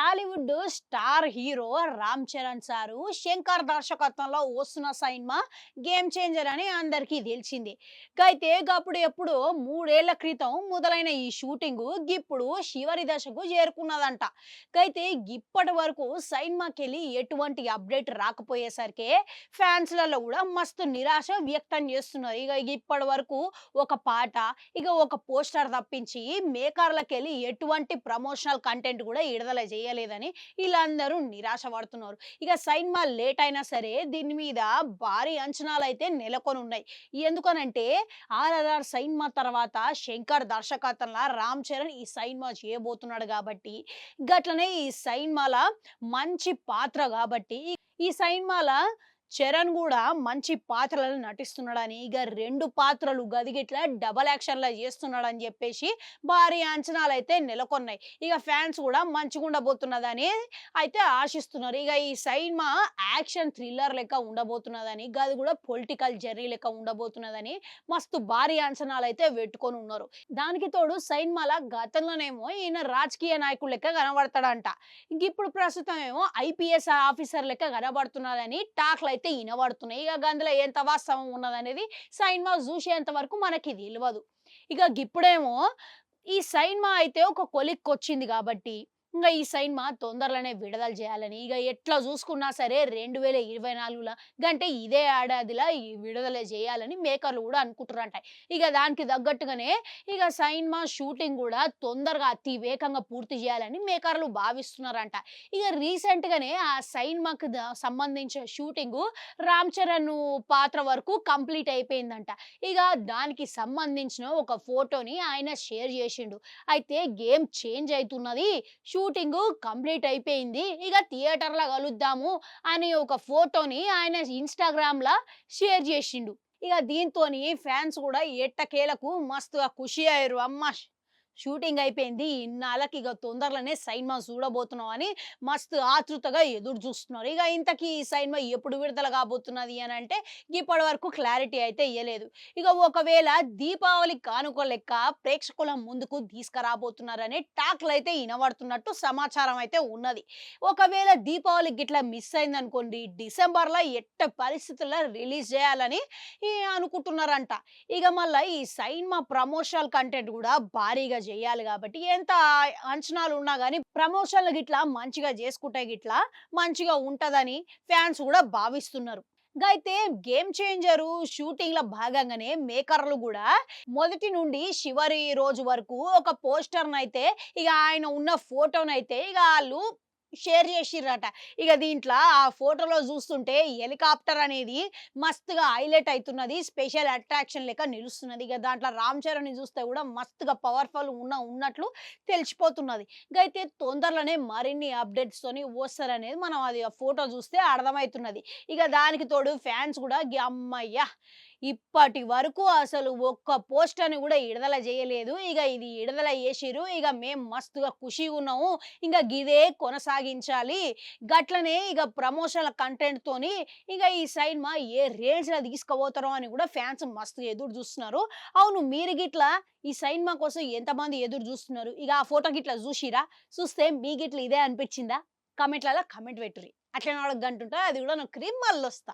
Tollywood star hero Ram Charan sir Shankar దర్శకత్వంలో వస్తున్న cinema game changer అని అందరికీ తెలిసింది. అయితే అప్పుడు ఎప్పుడు 3 ఏళ్ల క్రితం మొదలైన ఈ షూటింగ్ ఇప్పుడు చివరి దశకు చేరుకున్నదంట. అయితే ఇప్పటి వరకు సినిమాకెళ్ళి ఎటువంటి అప్డేట్ రాకపోయేసరికి ఫ్యాన్స్లలో కూడా మస్తు నిరాశ వ్యక్తం చేస్తున్నారు. ఇప్పటి వరకు ఒక పాట, ఒక పోస్టర్ తప్పించి మేకర్లకెళ్ళి ఎటువంటి ప్రమోషనల్ కంటెంట్ కూడా విడుదల చేయలేదని వీళ్ళందరూ నిరాశ పడుతున్నారు. సినిమా లేట్ అయినా సరే దీని మీద భారీ అంచనాలైతే నెలకొని ఉన్నాయి. ఎందుకనంటే ఆర్ఆర్ఆర్ సినిమా తర్వాత శంకర్ దర్శకత్వంలో రామ్ చరణ్ ఈ సినిమా చేయబోతున్నాడు కాబట్టి, గట్లనే ఈ సినిమాల మంచి పాత్ర కాబట్టి ఈ సినిమాల చరణ్ కూడా మంచి పాత్రలను నటిస్తున్నాడని, 2 పాత్రలు గదిగిట్లా డబల్ యాక్షన్‌లా చేస్తున్నాడని చెప్పేసి భారీ అంచనాలైతే నెలకొన్నాయి. ఫ్యాన్స్ కూడా మంచిగుండబోతున్నదని అయితే ఆశిస్తున్నారు. ఈ సినిమా యాక్షన్ థ్రిల్లర్ లెక్క ఉండబోతున్నదని, గది కూడా పొలిటికల్ జర్నీ లెక్క ఉండబోతున్నదని మస్తు భారీ అంచనాలైతే పెట్టుకొని ఉన్నారు. దానికి తోడు సినిమాల గతంలోనేమో ఈయన రాజకీయ నాయకుడు లెక్క కనబడతాడంట. ఇప్పుడు ప్రస్తుతం ఏమో ఐపీఎస్ ఆఫీసర్ లెక్క కనబడుతున్నాడని టాక్‌లు అయితే వినబడుతున్నాయి. గందులో ఎంత వాస్తవం ఉన్నదనేది సినిమా చూసేంత వరకు మనకి తెలవదు. ఇప్పుడేమో ఈ సినిమా అయితే ఒక కొలిక్కొచ్చింది కాబట్టి ఈ సినిమా తొందరలోనే విడుదల చేయాలని, ఎట్లా చూసుకున్నా సరే 2024ల గంటే ఇదే ఏడాదిలా ఈ విడుదల చేయాలని మేకర్లు కూడా అనుకుంటున్నారంట. దానికి తగ్గట్టుగానే సినిమా షూటింగ్ కూడా తొందరగా అతి వేగంగా పూర్తి చేయాలని మేకర్లు భావిస్తున్నారంట. రీసెంట్‌గానే ఆ సినిమాకి సంబంధించిన షూటింగు రామ్ చరణ్ పాత్ర వరకు కంప్లీట్ అయిపోయిందంట. దానికి సంబంధించిన ఒక ఫోటోని ఆయన షేర్ చేసిండు. అయితే గేమ్ చేంజ్ అయితున్నది, షూటింగ్ కంప్లీట్ అయిపోయింది, థియేటర్‌లో కలుద్దాము అని ఒక ఫోటోని ఆయన ఇన్‌స్టాగ్రామ్‌లో షేర్ చేసిండు. దీంతోని ఫ్యాన్స్ కూడా ఎట్టకేలకు మస్తుగా ఖుషి అయ్యారు. అమ్మ షూటింగ్ అయిపోయింది, ఇన్నాళ్ళకి తొందరలోనే సినిమా చూడబోతున్నాం అని మస్తు ఆతృతగా ఎదురు చూస్తున్నారు. ఇంతకీ ఈ సినిమా ఎప్పుడు విడుదల కాబోతున్నది అని అంటే ఇప్పటి వరకు క్లారిటీ అయితే ఇయ్యలేదు. ఒకవేళ దీపావళి కానుక లెక్క ప్రేక్షకుల ముందుకు తీసుకురాబోతున్నారనే టాక్లు అయితే వినబడుతున్నట్టు సమాచారం అయితే ఉన్నది. ఒకవేళ దీపావళి గిట్లా మిస్ అయింది అనుకోండి, డిసెంబర్లో ఎట్ట పరిస్థితుల్లో రిలీజ్ చేయాలని అనుకుంటున్నారంట. మళ్ళీ ఈ సినిమా ప్రమోషనల్ కంటెంట్ కూడా భారీగా చేయాలి కాబట్టి ఎంత అంచనాలు ఉన్నా కానీ ప్రమోషన్లు గిట్లా మంచిగా చేసుకుంటే గిట్లా మంచిగా ఉంటదని ఫ్యాన్స్ కూడా భావిస్తున్నారు. అయితే గేమ్ చేంజరు షూటింగ్ లో భాగంగానే మేకర్లు కూడా మొదటి నుండి చివరి రోజు వరకు ఒక పోస్టర్ నైతే ఆయన ఉన్న ఫోటోనైతే వాళ్ళు షేర్ చేసిర్రట. దీంట్లో ఆ ఫోటోలో చూస్తుంటే హెలికాప్టర్ అనేది మస్తుగా హైలైట్ అవుతున్నది, స్పెషల్ అట్రాక్షన్ లెక్క నిలుస్తున్నది. దాంట్లో రామ్ చరణ్‌ని చూస్తే కూడా మస్తుగా పవర్ఫుల్ ఉన్నట్లు తెలిసిపోతున్నది. అయితే తొందరలోనే మరిన్ని అప్డేట్స్ తోని వస్తారనేది మనం అది ఆ ఫోటో చూస్తే అర్థమవుతున్నది. దానికి తోడు ఫ్యాన్స్ కూడా అమ్మయ్య ఇప్పటి వరకు అసలు ఒక్క పోస్టర్‌ని కూడా విడుదల చేయలేదు, ఇది విడుదల చేసిర్రు, మేము మస్తుగా ఖుషిగా ఉన్నాము, గిదే కొనసాగించాలి, గట్లనే ప్రమోషనల్ కంటెంట్ తోని ఈ సినిమా ఏ రేంజ్‌లో తీసుకుపోతారో అని కూడా ఫ్యాన్స్ మస్తు ఎదురు చూస్తున్నారు. అవును, మీరు గిట్లా ఈ సినిమా కోసం ఎంతమంది ఎదురు చూస్తున్నారు? ఆ ఫోటో గిట్లా చూసిరా? చూస్తే మీ గిట్ల ఇదే అనిపించిందా? కామెంట్‌లలో కామెంట్ పెట్టుర్రి. అట్లనే ఒక గంట ఉంటది, అది కూడా నొక్కిరి, మళ్ళొస్తా.